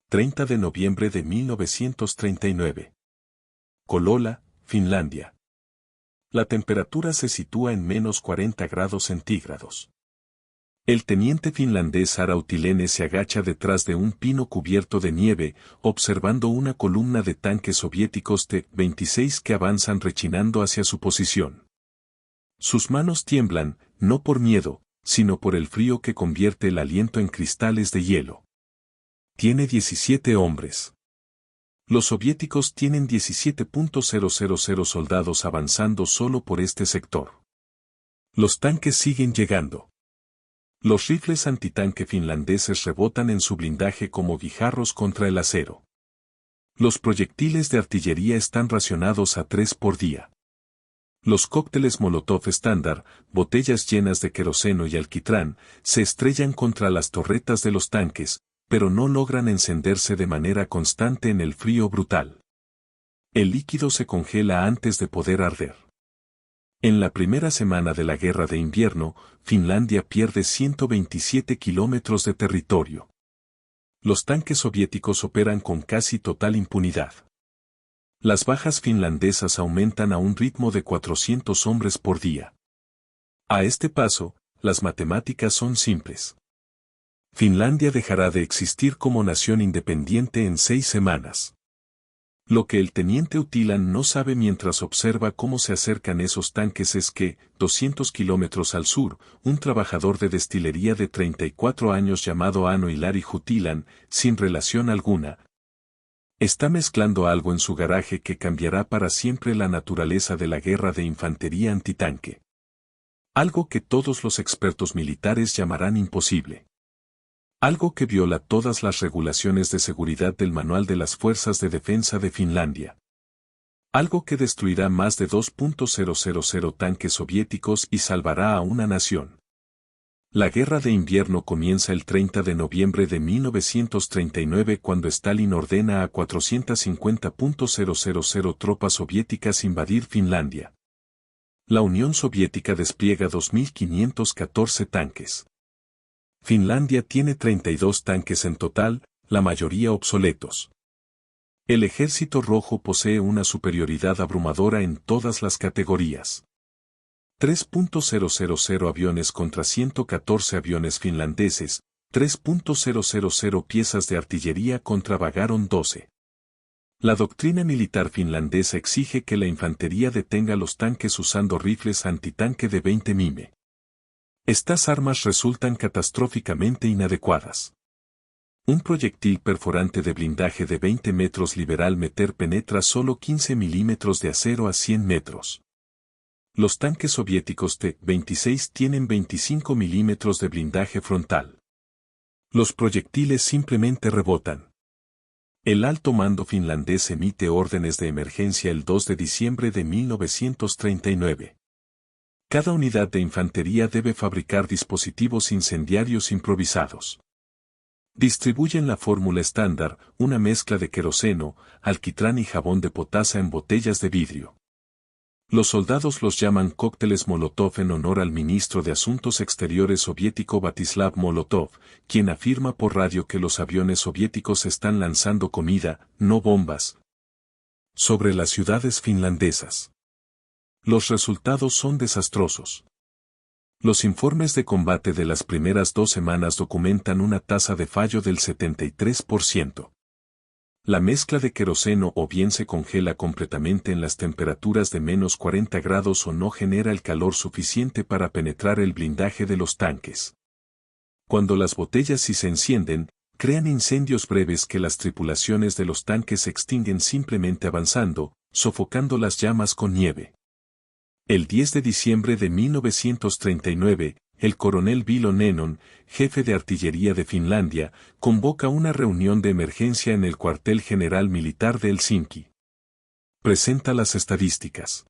30 de noviembre de 1939. Kolola, Finlandia. La temperatura se sitúa en menos 40 grados centígrados. El teniente finlandés Arautilene se agacha detrás de un pino cubierto de nieve, observando una columna de tanques soviéticos T-26 que avanzan rechinando hacia su posición. Sus manos tiemblan, no por miedo, sino por el frío que convierte el aliento en cristales de hielo. Tiene 17 hombres. Los soviéticos tienen 17.000 soldados avanzando solo por este sector. Los tanques siguen llegando. Los rifles antitanque finlandeses rebotan en su blindaje como guijarros contra el acero. Los proyectiles de artillería están racionados a 3 por día. Los cócteles Molotov estándar, botellas llenas de queroseno y alquitrán, se estrellan contra las torretas de los tanques, pero no logran encenderse de manera constante en el frío brutal. El líquido se congela antes de poder arder. En la primera semana de la guerra de invierno, Finlandia pierde 127 kilómetros de territorio. Los tanques soviéticos operan con casi total impunidad. Las bajas finlandesas aumentan a un ritmo de 400 hombres por día. A este paso, las matemáticas son simples. Finlandia dejará de existir como nación independiente en 6 semanas. Lo que el teniente Utilan no sabe mientras observa cómo se acercan esos tanques es que, 200 kilómetros al sur, un trabajador de destilería de 34 años llamado Ano Ilari Utilan, sin relación alguna, está mezclando algo en su garaje que cambiará para siempre la naturaleza de la guerra de infantería antitanque. Algo que todos los expertos militares llamarán imposible. Algo que viola todas las regulaciones de seguridad del Manual de las Fuerzas de Defensa de Finlandia. Algo que destruirá más de 2.000 tanques soviéticos y salvará a una nación. La guerra de invierno comienza el 30 de noviembre de 1939 cuando Stalin ordena a 450.000 tropas soviéticas invadir Finlandia. La Unión Soviética despliega 2.514 tanques. Finlandia tiene 32 tanques en total, la mayoría obsoletos. El Ejército Rojo posee una superioridad abrumadora en todas las categorías. 3.000 aviones contra 114 aviones finlandeses, 3.000 piezas de artillería contra Vagaron 12. La doctrina militar finlandesa exige que la infantería detenga los tanques usando rifles antitanque de 20 mm. Estas armas resultan catastróficamente inadecuadas. Un proyectil perforante de blindaje de 20 metros liberal meter penetra solo 15 milímetros de acero a 100 metros. Los tanques soviéticos T-26 tienen 25 milímetros de blindaje frontal. Los proyectiles simplemente rebotan. El alto mando finlandés emite órdenes de emergencia el 2 de diciembre de 1939. Cada unidad de infantería debe fabricar dispositivos incendiarios improvisados. Distribuyen la fórmula estándar, una mezcla de queroseno, alquitrán y jabón de potasa en botellas de vidrio. Los soldados los llaman cócteles Molotov en honor al ministro de Asuntos Exteriores soviético Vatislav Molotov, quien afirma por radio que los aviones soviéticos están lanzando comida, no bombas, sobre las ciudades finlandesas. Los resultados son desastrosos. Los informes de combate de las primeras 2 semanas documentan una tasa de fallo del 73%. La mezcla de queroseno o bien se congela completamente en las temperaturas de menos 40 grados o no genera el calor suficiente para penetrar el blindaje de los tanques. Cuando las botellas sí se encienden, crean incendios breves que las tripulaciones de los tanques extinguen simplemente avanzando, sofocando las llamas con nieve. El 10 de diciembre de 1939, el coronel Bilo Nenon, jefe de artillería de Finlandia, convoca una reunión de emergencia en el cuartel general militar de Helsinki. Presenta las estadísticas.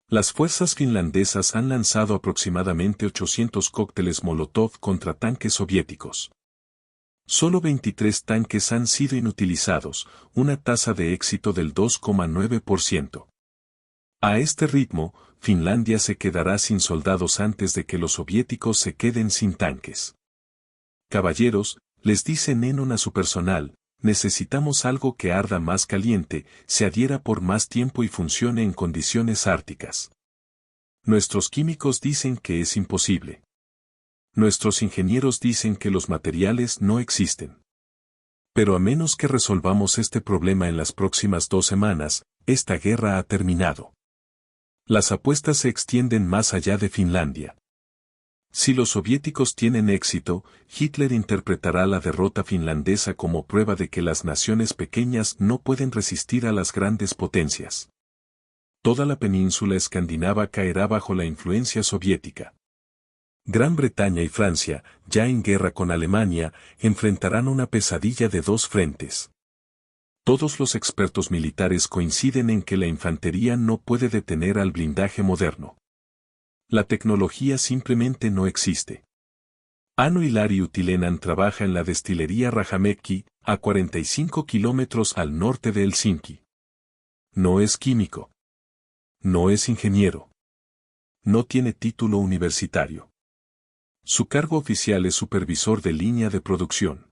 Las fuerzas finlandesas han lanzado aproximadamente 800 cócteles Molotov contra tanques soviéticos. Solo 23 tanques han sido inutilizados, una tasa de éxito del 2,9%. A este ritmo, Finlandia se quedará sin soldados antes de que los soviéticos se queden sin tanques. Caballeros, les dice Nenon a su personal, necesitamos algo que arda más caliente, se adhiera por más tiempo y funcione en condiciones árticas. Nuestros químicos dicen que es imposible. Nuestros ingenieros dicen que los materiales no existen. Pero a menos que resolvamos este problema en las próximas 2 semanas, esta guerra ha terminado. Las apuestas se extienden más allá de Finlandia. Si los soviéticos tienen éxito, Hitler interpretará la derrota finlandesa como prueba de que las naciones pequeñas no pueden resistir a las grandes potencias. Toda la península escandinava caerá bajo la influencia soviética. Gran Bretaña y Francia, ya en guerra con Alemania, enfrentarán una pesadilla de 2 frentes. Todos los expertos militares coinciden en que la infantería no puede detener al blindaje moderno. La tecnología simplemente no existe. Ano y Lari Utilenan trabaja en la destilería Rajamäki, a 45 kilómetros al norte de Helsinki. No es químico. No es ingeniero. No tiene título universitario. Su cargo oficial es supervisor de línea de producción.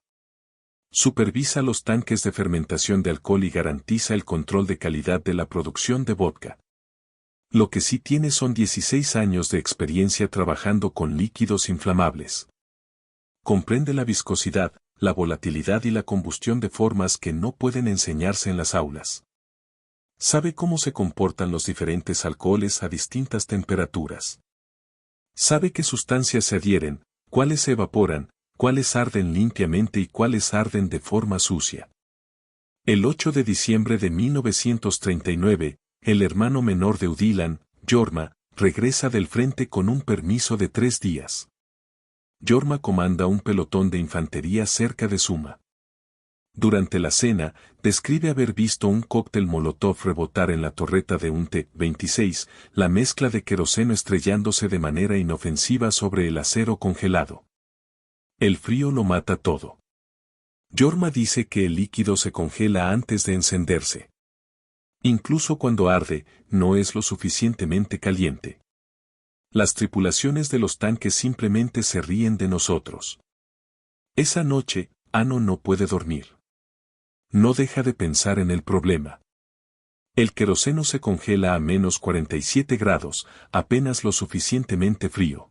Supervisa los tanques de fermentación de alcohol y garantiza el control de calidad de la producción de vodka. Lo que sí tiene son 16 años de experiencia trabajando con líquidos inflamables. Comprende la viscosidad, la volatilidad y la combustión de formas que no pueden enseñarse en las aulas. Sabe cómo se comportan los diferentes alcoholes a distintas temperaturas. Sabe qué sustancias se adhieren, cuáles se evaporan, cuáles arden limpiamente y cuáles arden de forma sucia. El 8 de diciembre de 1939, el hermano menor de Udilan, Jorma, regresa del frente con un permiso de 3 días. Jorma comanda un pelotón de infantería cerca de Suma. Durante la cena, describe haber visto un cóctel molotov rebotar en la torreta de un T-26, la mezcla de queroseno estrellándose de manera inofensiva sobre el acero congelado. El frío lo mata todo. Jorma dice que el líquido se congela antes de encenderse. Incluso cuando arde, no es lo suficientemente caliente. Las tripulaciones de los tanques simplemente se ríen de nosotros. Esa noche, Ano no puede dormir. No deja de pensar en el problema. El queroseno se congela a menos 47 grados, apenas lo suficientemente frío.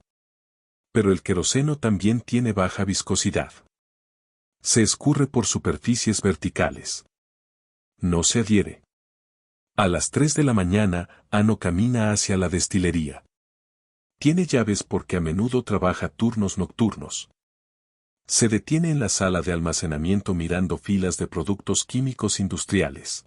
Pero el queroseno también tiene baja viscosidad. Se escurre por superficies verticales. No se adhiere. A las 3 de la mañana, Ano camina hacia la destilería. Tiene llaves porque a menudo trabaja turnos nocturnos. Se detiene en la sala de almacenamiento mirando filas de productos químicos industriales.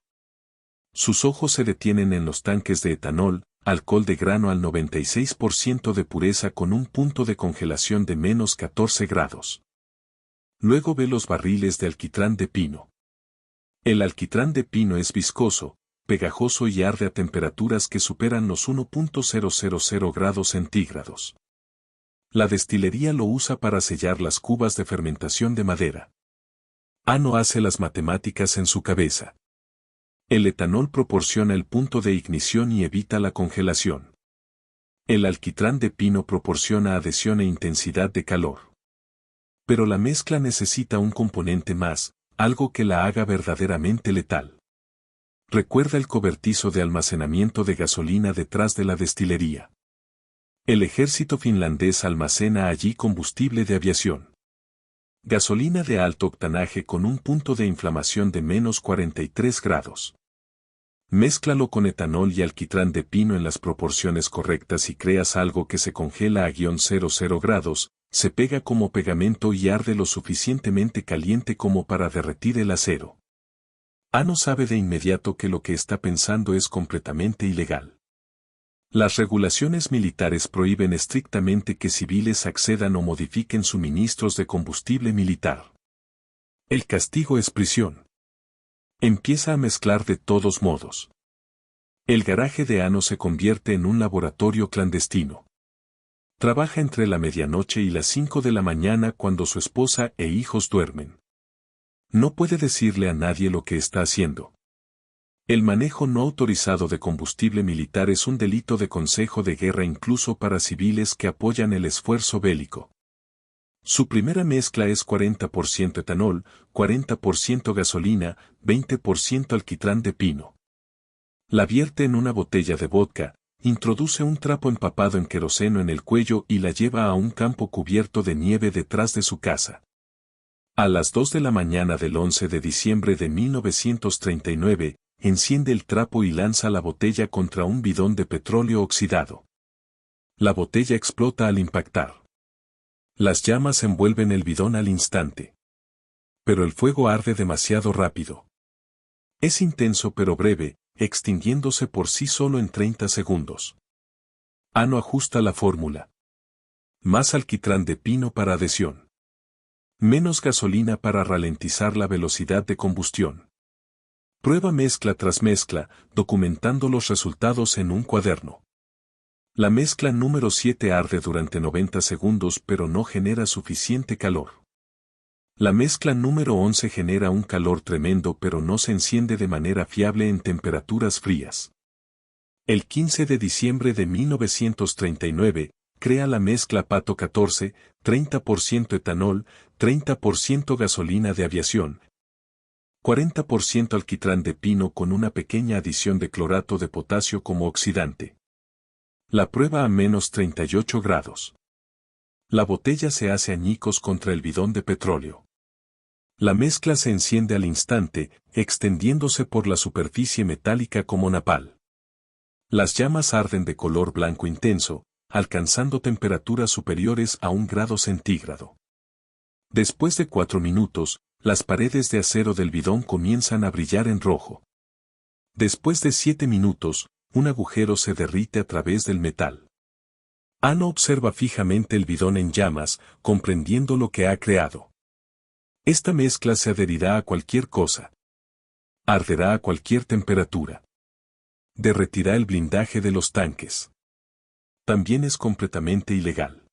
Sus ojos se detienen en los tanques de etanol, alcohol de grano al 96% de pureza con un punto de congelación de menos 14 grados. Luego ve los barriles de alquitrán de pino. El alquitrán de pino es viscoso, pegajoso y arde a temperaturas que superan los 1.000 grados centígrados. La destilería lo usa para sellar las cubas de fermentación de madera. Ano hace las matemáticas en su cabeza. El etanol proporciona el punto de ignición y evita la congelación. El alquitrán de pino proporciona adhesión e intensidad de calor. Pero la mezcla necesita un componente más, algo que la haga verdaderamente letal. Recuerda el cobertizo de almacenamiento de gasolina detrás de la destilería. El ejército finlandés almacena allí combustible de aviación. Gasolina de alto octanaje con un punto de inflamación de menos 43 grados. Mézclalo con etanol y alquitrán de pino en las proporciones correctas y creas algo que se congela a -00 grados, se pega como pegamento y arde lo suficientemente caliente como para derretir el acero. Ano sabe de inmediato que lo que está pensando es completamente ilegal. Las regulaciones militares prohíben estrictamente que civiles accedan o modifiquen suministros de combustible militar. El castigo es prisión. Empieza a mezclar de todos modos. El garaje de Ano se convierte en un laboratorio clandestino. Trabaja entre la medianoche y las 5 de la mañana cuando su esposa e hijos duermen. No puede decirle a nadie lo que está haciendo. El manejo no autorizado de combustible militar es un delito de consejo de guerra incluso para civiles que apoyan el esfuerzo bélico. Su primera mezcla es 40% etanol, 40% gasolina, 20% alquitrán de pino. La vierte en una botella de vodka, introduce un trapo empapado en queroseno en el cuello y la lleva a un campo cubierto de nieve detrás de su casa. A las 2 de la mañana del 11 de diciembre de 1939, enciende el trapo y lanza la botella contra un bidón de petróleo oxidado. La botella explota al impactar. Las llamas envuelven el bidón al instante. Pero el fuego arde demasiado rápido. Es intenso pero breve, extinguiéndose por sí solo en 30 segundos. Ano ajusta la fórmula. Más alquitrán de pino para adhesión. Menos gasolina para ralentizar la velocidad de combustión. Prueba mezcla tras mezcla, documentando los resultados en un cuaderno. La mezcla número 7 arde durante 90 segundos pero no genera suficiente calor. La mezcla número 11 genera un calor tremendo pero no se enciende de manera fiable en temperaturas frías. El 15 de diciembre de 1939, crea la mezcla Pato 14, 30% etanol, 30% gasolina de aviación, 40% alquitrán de pino con una pequeña adición de clorato de potasio como oxidante. La prueba a menos 38 grados. La botella se hace añicos contra el bidón de petróleo. La mezcla se enciende al instante, extendiéndose por la superficie metálica como napal. Las llamas arden de color blanco intenso, alcanzando temperaturas superiores a 1 grado centígrado. Después de 4 minutos, las paredes de acero del bidón comienzan a brillar en rojo. Después de 7 minutos, un agujero se derrite a través del metal. Ano observa fijamente el bidón en llamas, comprendiendo lo que ha creado. Esta mezcla se adherirá a cualquier cosa. Arderá a cualquier temperatura. Derretirá el blindaje de los tanques. También es completamente ilegal.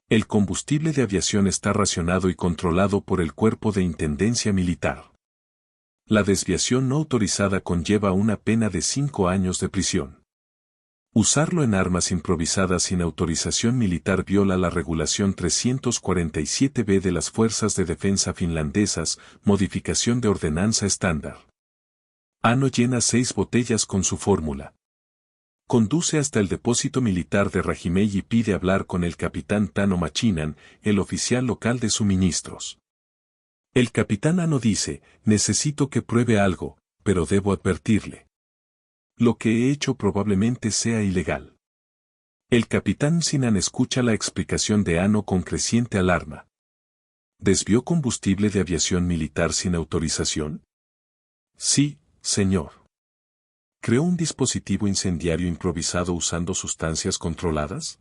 El combustible de aviación está racionado y controlado por el Cuerpo de Intendencia Militar. La desviación no autorizada conlleva una pena de 5 años de prisión. Usarlo en armas improvisadas sin autorización militar viola la regulación 347b de las Fuerzas de Defensa finlandesas, modificación de ordenanza estándar. Ano llena 6 botellas con su fórmula. Conduce hasta el depósito militar de Rajimey y pide hablar con el capitán Tano Machinan, el oficial local de suministros. El capitán Ano dice, necesito que pruebe algo, pero debo advertirle. Lo que he hecho probablemente sea ilegal. El capitán Sinan escucha la explicación de Ano con creciente alarma. ¿Desvió combustible de aviación militar sin autorización? Sí, señor. ¿Creó un dispositivo incendiario improvisado usando sustancias controladas?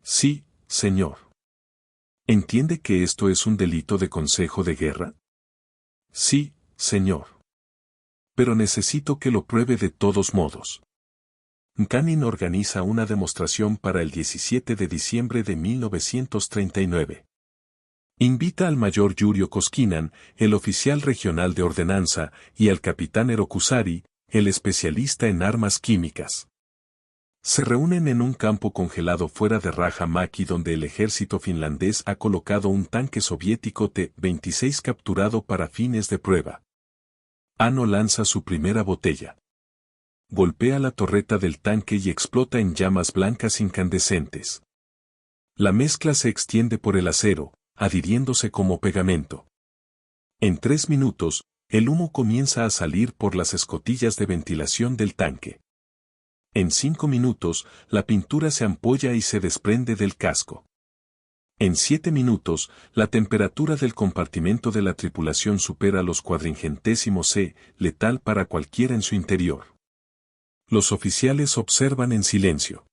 Sí, señor. ¿Entiende que esto es un delito de consejo de guerra? Sí, señor. Pero necesito que lo pruebe de todos modos. Mkanin organiza una demostración para el 17 de diciembre de 1939. Invita al mayor Yurio Koskinan, el oficial regional de ordenanza, y al capitán Erokusari, el especialista en armas químicas. Se reúnen en un campo congelado fuera de Raja-Maki donde el ejército finlandés ha colocado un tanque soviético T-26 capturado para fines de prueba. Ano lanza su primera botella. Golpea la torreta del tanque y explota en llamas blancas incandescentes. La mezcla se extiende por el acero, adhiriéndose como pegamento. En 3 minutos, el humo comienza a salir por las escotillas de ventilación del tanque. En 5 minutos, la pintura se ampolla y se desprende del casco. En 7 minutos, la temperatura del compartimento de la tripulación supera los cuadringentésimos C, letal para cualquiera en su interior. Los oficiales observan en silencio.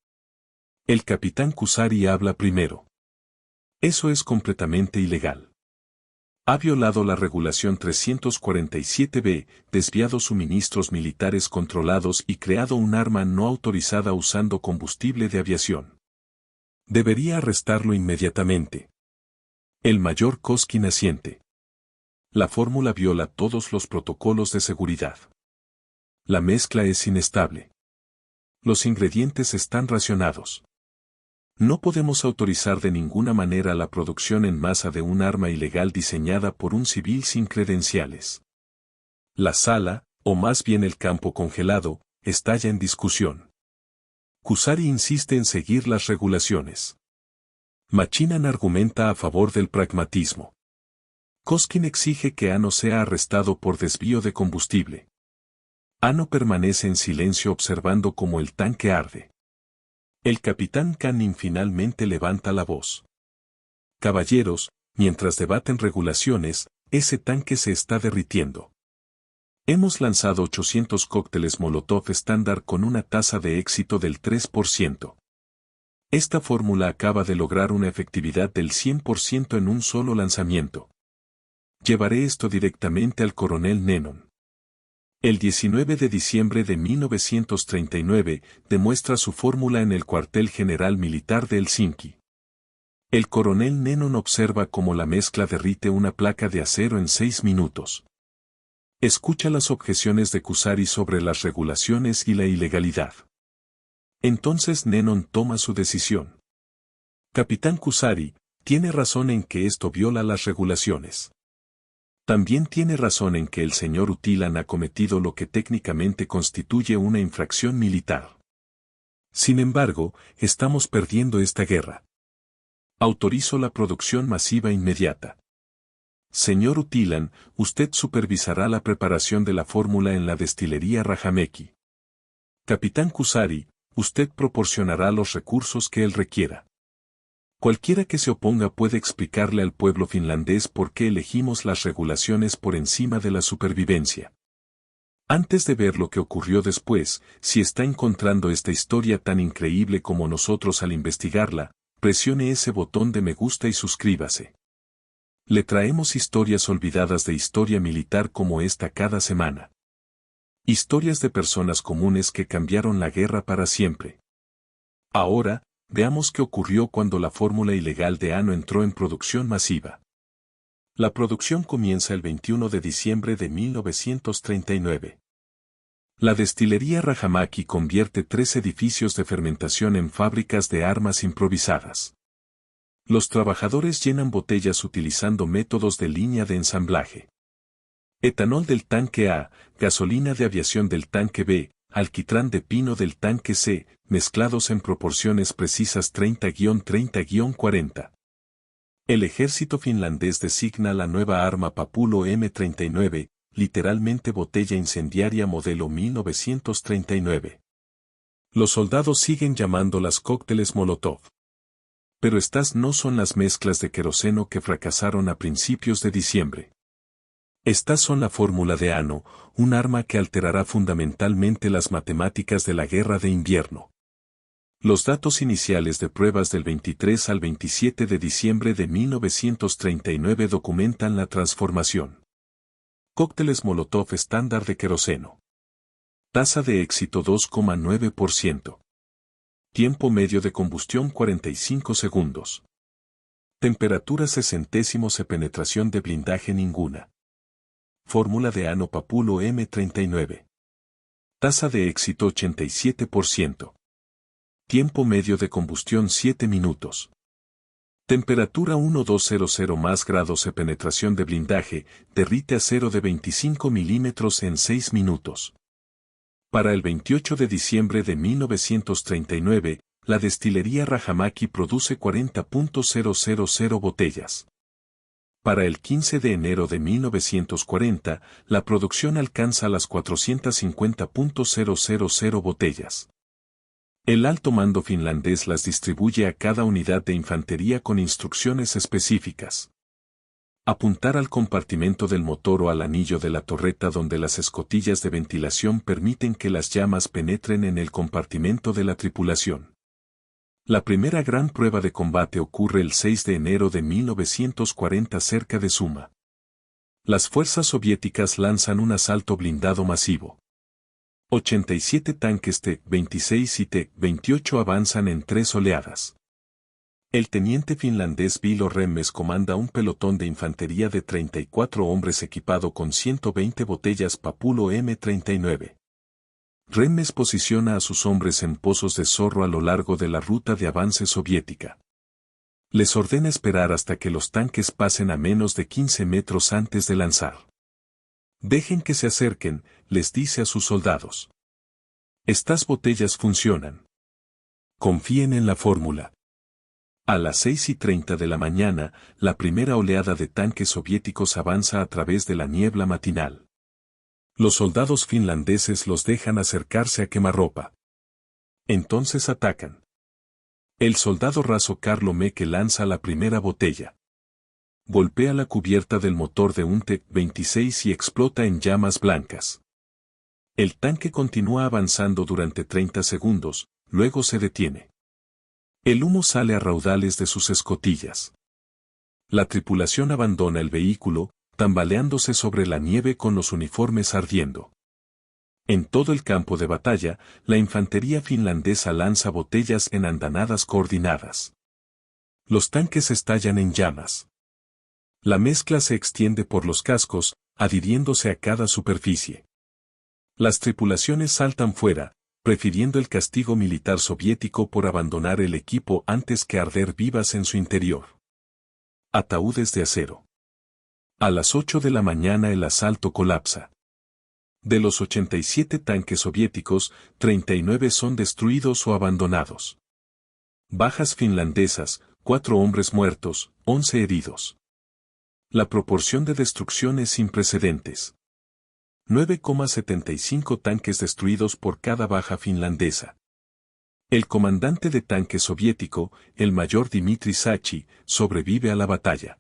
El capitán Kusari habla primero. Eso es completamente ilegal. Ha violado la regulación 347b, desviado suministros militares controlados y creado un arma no autorizada usando combustible de aviación. Debería arrestarlo inmediatamente. El mayor Koskin asiente. La fórmula viola todos los protocolos de seguridad. La mezcla es inestable. Los ingredientes están racionados. No podemos autorizar de ninguna manera la producción en masa de un arma ilegal diseñada por un civil sin credenciales. La sala, o más bien el campo congelado, está ya en discusión. Kusari insiste en seguir las regulaciones. Machinan argumenta a favor del pragmatismo. Koskin exige que Ano sea arrestado por desvío de combustible. Ano permanece en silencio observando cómo el tanque arde. El capitán Canning finalmente levanta la voz. Caballeros, mientras debaten regulaciones, ese tanque se está derritiendo. Hemos lanzado 800 cócteles Molotov estándar con una tasa de éxito del 3%. Esta fórmula acaba de lograr una efectividad del 100% en un solo lanzamiento. Llevaré esto directamente al coronel Nennon. El 19 de diciembre de 1939 demuestra su fórmula en el cuartel general militar de Helsinki. El coronel Nennon observa cómo la mezcla derrite una placa de acero en 6 minutos. Escucha las objeciones de Kusari sobre las regulaciones y la ilegalidad. Entonces Nennon toma su decisión. Capitán Kusari, tiene razón en que esto viola las regulaciones. También tiene razón en que el señor Utilan ha cometido lo que técnicamente constituye una infracción militar. Sin embargo, estamos perdiendo esta guerra. Autorizo la producción masiva inmediata. Señor Utilan, usted supervisará la preparación de la fórmula en la destilería Rajamäki. Capitán Kusari, usted proporcionará los recursos que él requiera. Cualquiera que se oponga puede explicarle al pueblo finlandés por qué elegimos las regulaciones por encima de la supervivencia. Antes de ver lo que ocurrió después, si está encontrando esta historia tan increíble como nosotros al investigarla, presione ese botón de me gusta y suscríbase. Le traemos historias olvidadas de historia militar como esta cada semana. Historias de personas comunes que cambiaron la guerra para siempre. Ahora, veamos qué ocurrió cuando la fórmula ilegal de Ano entró en producción masiva. La producción comienza el 21 de diciembre de 1939. La destilería Rajamäki convierte 3 edificios de fermentación en fábricas de armas improvisadas. Los trabajadores llenan botellas utilizando métodos de línea de ensamblaje. Etanol del tanque A, gasolina de aviación del tanque B, alquitrán de pino del tanque C, mezclados en proporciones precisas 30-30-40. El ejército finlandés designa la nueva arma Papulo M39, literalmente botella incendiaria modelo 1939. Los soldados siguen llamándolas cócteles Molotov. Pero estas no son las mezclas de queroseno que fracasaron a principios de diciembre. Estas son la fórmula de Ano, un arma que alterará fundamentalmente las matemáticas de la guerra de invierno. Los datos iniciales de pruebas del 23 al 27 de diciembre de 1939 documentan la transformación. Cócteles Molotov estándar de queroseno. Tasa de éxito 2,9%. Tiempo medio de combustión 45 segundos. Temperatura 60 penetración de blindaje ninguna. Fórmula de Ano Papulo M39. Tasa de éxito 87%. Tiempo medio de combustión 7 minutos. Temperatura 1200 más grados de penetración de blindaje, derrite acero de 25 milímetros en 6 minutos. Para el 28 de diciembre de 1939, la destilería Rajamäki produce 40.000 botellas. Para el 15 de enero de 1940, la producción alcanza las 450.000 botellas. El alto mando finlandés las distribuye a cada unidad de infantería con instrucciones específicas. Apuntar al compartimento del motor o al anillo de la torreta donde las escotillas de ventilación permiten que las llamas penetren en el compartimento de la tripulación. La primera gran prueba de combate ocurre el 6 de enero de 1940 cerca de Suma. Las fuerzas soviéticas lanzan un asalto blindado masivo. 87 tanques T-26 y T-28 avanzan en 3 oleadas. El teniente finlandés Vilo Remmes comanda un pelotón de infantería de 34 hombres equipado con 120 botellas Papulo M39. Remes posiciona a sus hombres en pozos de zorro a lo largo de la ruta de avance soviética. Les ordena esperar hasta que los tanques pasen a menos de 15 metros antes de lanzar. Dejen que se acerquen, les dice a sus soldados. Estas botellas funcionan. Confíen en la fórmula. A las 6:30 de la mañana, la primera oleada de tanques soviéticos avanza a través de la niebla matinal. Los soldados finlandeses los dejan acercarse a quemarropa. Entonces atacan. El soldado raso Carlo Mecke lanza la primera botella. Golpea la cubierta del motor de un T-26 y explota en llamas blancas. El tanque continúa avanzando durante 30 segundos, luego se detiene. El humo sale a raudales de sus escotillas. La tripulación abandona el vehículo, tambaleándose sobre la nieve con los uniformes ardiendo. En todo el campo de batalla, la infantería finlandesa lanza botellas en andanadas coordinadas. Los tanques estallan en llamas. La mezcla se extiende por los cascos, adhiriéndose a cada superficie. Las tripulaciones saltan fuera, prefiriendo el castigo militar soviético por abandonar el equipo antes que arder vivas en su interior. Ataúdes de acero. A las 8 de la mañana el asalto colapsa. De los 87 tanques soviéticos, 39 son destruidos o abandonados. Bajas finlandesas, 4 hombres muertos, 11 heridos. La proporción de destrucción es sin precedentes. 9,75 tanques destruidos por cada baja finlandesa. El comandante de tanque soviético, el mayor Dmitry Sachi, sobrevive a la batalla.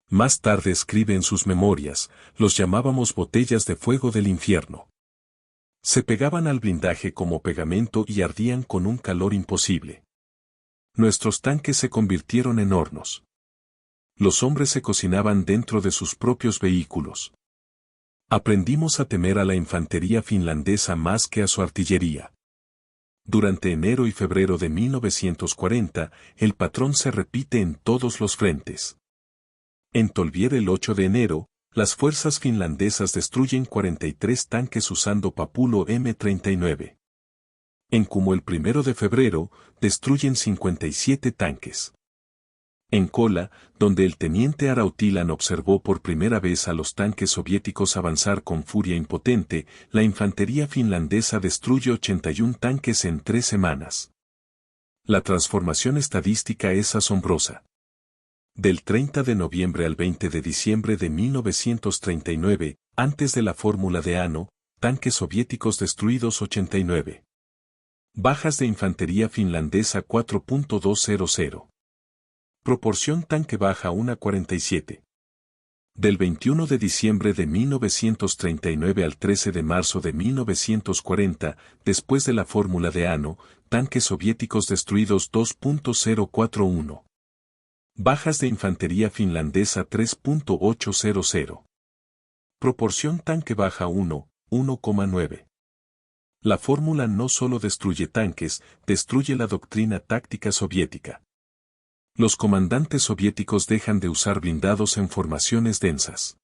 Más tarde escribe en sus memorias, los llamábamos botellas de fuego del infierno. Se pegaban al blindaje como pegamento y ardían con un calor imposible. Nuestros tanques se convirtieron en hornos. Los hombres se cocinaban dentro de sus propios vehículos. Aprendimos a temer a la infantería finlandesa más que a su artillería. Durante enero y febrero de 1940, el patrón se repite en todos los frentes. En Tolvier el 8 de enero, las fuerzas finlandesas destruyen 43 tanques usando Papulo M39. En Kumo el 1 de febrero, destruyen 57 tanques. En Kola, donde el teniente Arautilan observó por primera vez a los tanques soviéticos avanzar con furia impotente, la infantería finlandesa destruye 81 tanques en 3 semanas. La transformación estadística es asombrosa. Del 30 de noviembre al 20 de diciembre de 1939, antes de la fórmula de Ano, tanques soviéticos destruidos 89. Bajas de infantería finlandesa 4.200. Proporción tanque baja 1:47. Del 21 de diciembre de 1939 al 13 de marzo de 1940, después de la fórmula de Ano, tanques soviéticos destruidos 2.041. Bajas de infantería finlandesa 3.800. Proporción tanque baja 1,9. La fórmula no solo destruye tanques, destruye la doctrina táctica soviética. Los comandantes soviéticos dejan de usar blindados en formaciones densas.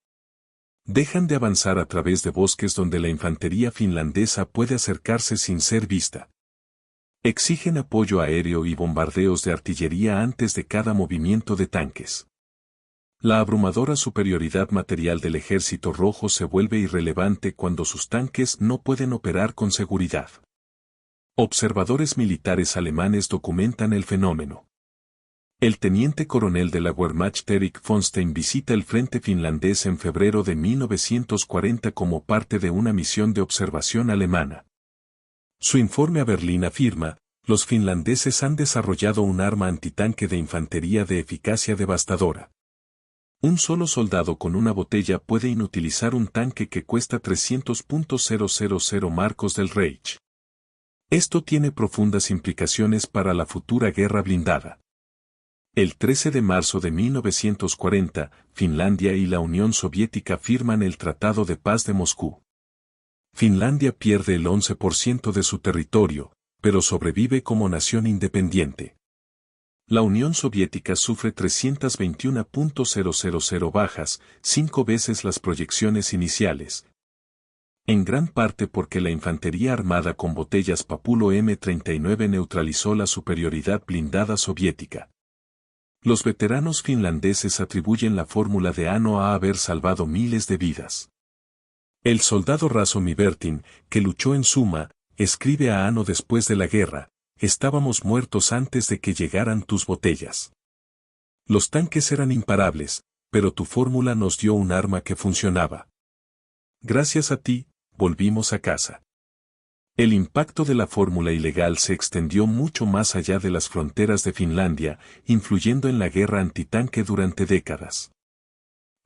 Dejan de avanzar a través de bosques donde la infantería finlandesa puede acercarse sin ser vista. Exigen apoyo aéreo y bombardeos de artillería antes de cada movimiento de tanques. La abrumadora superioridad material del Ejército Rojo se vuelve irrelevante cuando sus tanques no pueden operar con seguridad. Observadores militares alemanes documentan el fenómeno. El teniente coronel de la Wehrmacht Erich von Stein visita el frente finlandés en febrero de 1940 como parte de una misión de observación alemana. Su informe a Berlín afirma, los finlandeses han desarrollado un arma antitanque de infantería de eficacia devastadora. Un solo soldado con una botella puede inutilizar un tanque que cuesta 300.000 marcos del Reich. Esto tiene profundas implicaciones para la futura guerra blindada. El 13 de marzo de 1940, Finlandia y la Unión Soviética firman el Tratado de Paz de Moscú. Finlandia pierde el 11% de su territorio, pero sobrevive como nación independiente. La Unión Soviética sufre 321.000 bajas, 5 veces las proyecciones iniciales. En gran parte porque la infantería armada con botellas Papulo M39 neutralizó la superioridad blindada soviética. Los veteranos finlandeses atribuyen la fórmula de Ano a haber salvado miles de vidas. El soldado raso Mivertin, que luchó en Suma, escribe a Ano después de la guerra: estábamos muertos antes de que llegaran tus botellas. Los tanques eran imparables, pero tu fórmula nos dio un arma que funcionaba. Gracias a ti, volvimos a casa. El impacto de la fórmula ilegal se extendió mucho más allá de las fronteras de Finlandia, influyendo en la guerra antitanque durante décadas.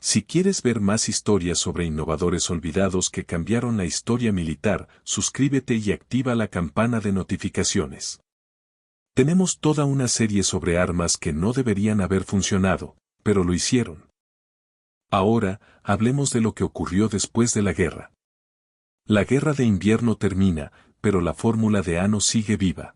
Si quieres ver más historias sobre innovadores olvidados que cambiaron la historia militar, suscríbete y activa la campana de notificaciones. Tenemos toda una serie sobre armas que no deberían haber funcionado, pero lo hicieron. Ahora, hablemos de lo que ocurrió después de la guerra. La guerra de invierno termina, pero la fórmula de Ano sigue viva.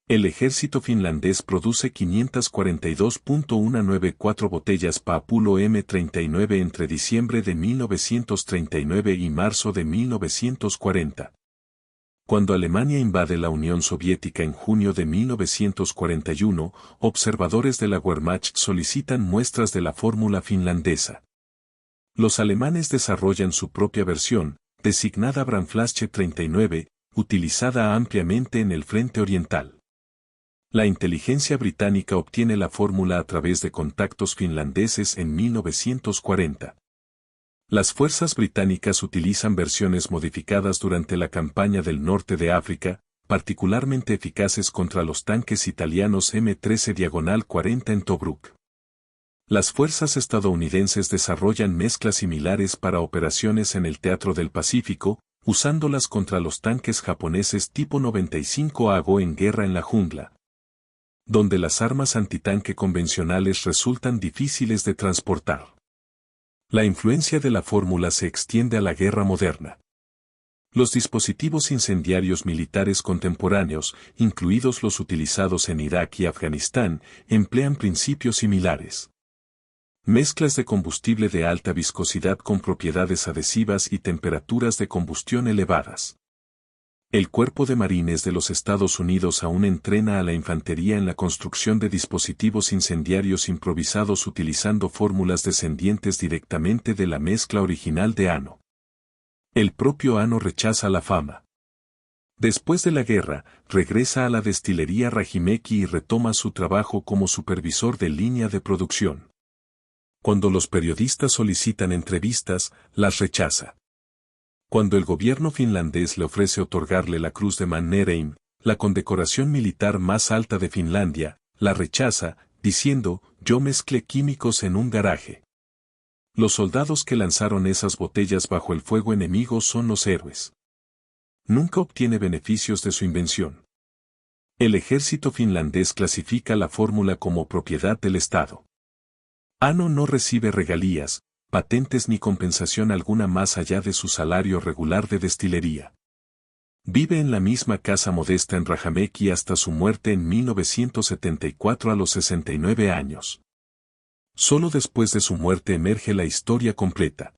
El ejército finlandés produce 542.194 botellas Papulo M39 entre diciembre de 1939 y marzo de 1940. Cuando Alemania invade la Unión Soviética en junio de 1941, observadores de la Wehrmacht solicitan muestras de la fórmula finlandesa. Los alemanes desarrollan su propia versión, designada Brandflasche 39, utilizada ampliamente en el frente oriental. La inteligencia británica obtiene la fórmula a través de contactos finlandeses en 1940. Las fuerzas británicas utilizan versiones modificadas durante la campaña del norte de África, particularmente eficaces contra los tanques italianos M13-40 en Tobruk. Las fuerzas estadounidenses desarrollan mezclas similares para operaciones en el Teatro del Pacífico, usándolas contra los tanques japoneses tipo 95 AGO en Guerra en la Jungla, donde las armas antitanque convencionales resultan difíciles de transportar. La influencia de la fórmula se extiende a la guerra moderna. Los dispositivos incendiarios militares contemporáneos, incluidos los utilizados en Irak y Afganistán, emplean principios similares. Mezclas de combustible de alta viscosidad con propiedades adhesivas y temperaturas de combustión elevadas. El Cuerpo de Marines de los Estados Unidos aún entrena a la infantería en la construcción de dispositivos incendiarios improvisados utilizando fórmulas descendientes directamente de la mezcla original de Ano. El propio Ano rechaza la fama. Después de la guerra, regresa a la destilería Rajimäki y retoma su trabajo como supervisor de línea de producción. Cuando los periodistas solicitan entrevistas, las rechaza. Cuando el gobierno finlandés le ofrece otorgarle la Cruz de Mannerheim, la condecoración militar más alta de Finlandia, la rechaza, diciendo: yo mezclé químicos en un garaje. Los soldados que lanzaron esas botellas bajo el fuego enemigo son los héroes. Nunca obtiene beneficios de su invención. El ejército finlandés clasifica la fórmula como propiedad del Estado. Ano no recibe regalías, patentes ni compensación alguna más allá de su salario regular de destilería. Vive en la misma casa modesta en Rajamäki hasta su muerte en 1974 a los 69 años. Solo después de su muerte emerge la historia completa.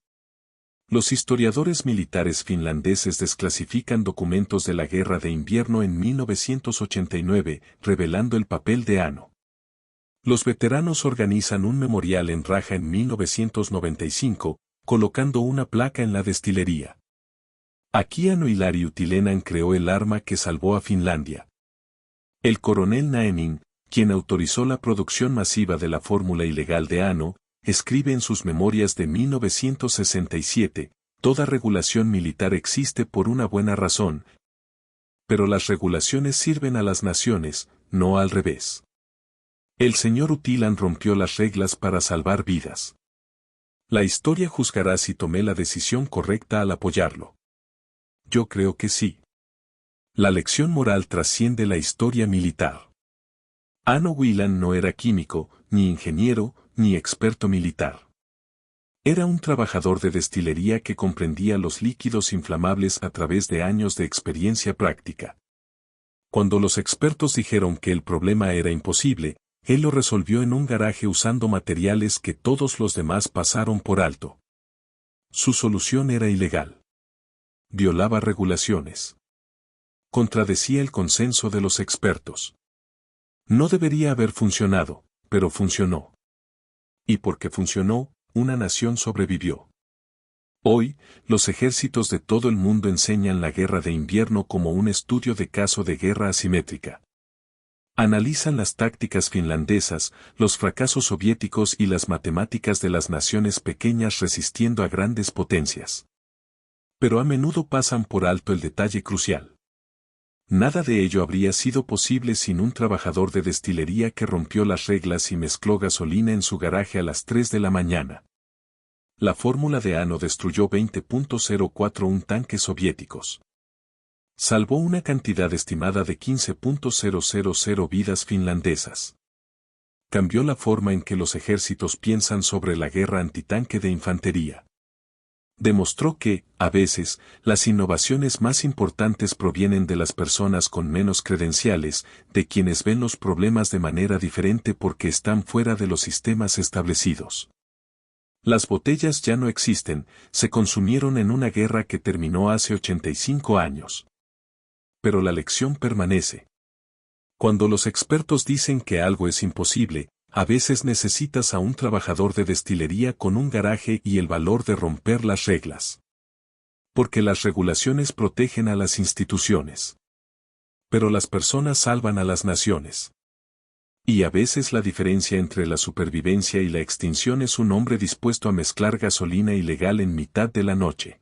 Los historiadores militares finlandeses desclasifican documentos de la Guerra de Invierno en 1989, revelando el papel de Ano. Los veteranos organizan un memorial en Raja en 1995, colocando una placa en la destilería. Aquí Ano y Lari Utilenan creó el arma que salvó a Finlandia. El coronel Naenin, quien autorizó la producción masiva de la fórmula ilegal de Ano, escribe en sus memorias de 1967, toda regulación militar existe por una buena razón, pero las regulaciones sirven a las naciones, no al revés. El señor Utilan rompió las reglas para salvar vidas. La historia juzgará si tomé la decisión correcta al apoyarlo. Yo creo que sí. La lección moral trasciende la historia militar. Ano Whelan no era químico, ni ingeniero, ni experto militar. Era un trabajador de destilería que comprendía los líquidos inflamables a través de años de experiencia práctica. Cuando los expertos dijeron que el problema era imposible, él lo resolvió en un garaje usando materiales que todos los demás pasaron por alto. Su solución era ilegal. violaba regulaciones. Contradecía el consenso de los expertos. No debería haber funcionado, pero funcionó. Y porque funcionó, una nación sobrevivió. Hoy, los ejércitos de todo el mundo enseñan la guerra de invierno como un estudio de caso de guerra asimétrica. Analizan las tácticas finlandesas, los fracasos soviéticos y las matemáticas de las naciones pequeñas resistiendo a grandes potencias. Pero a menudo pasan por alto el detalle crucial. Nada de ello habría sido posible sin un trabajador de destilería que rompió las reglas y mezcló gasolina en su garaje a las 3 de la mañana. La fórmula de Ano destruyó 20.041 tanques soviéticos. Salvó una cantidad estimada de 15.000 vidas finlandesas. Cambió la forma en que los ejércitos piensan sobre la guerra antitanque de infantería. Demostró que, a veces, las innovaciones más importantes provienen de las personas con menos credenciales, de quienes ven los problemas de manera diferente porque están fuera de los sistemas establecidos. Las botellas ya no existen, se consumieron en una guerra que terminó hace 85 años. Pero la lección permanece. Cuando los expertos dicen que algo es imposible, a veces necesitas a un trabajador de destilería con un garaje y el valor de romper las reglas. Porque las regulaciones protegen a las instituciones. Pero las personas salvan a las naciones. Y a veces la diferencia entre la supervivencia y la extinción es un hombre dispuesto a mezclar gasolina ilegal en mitad de la noche.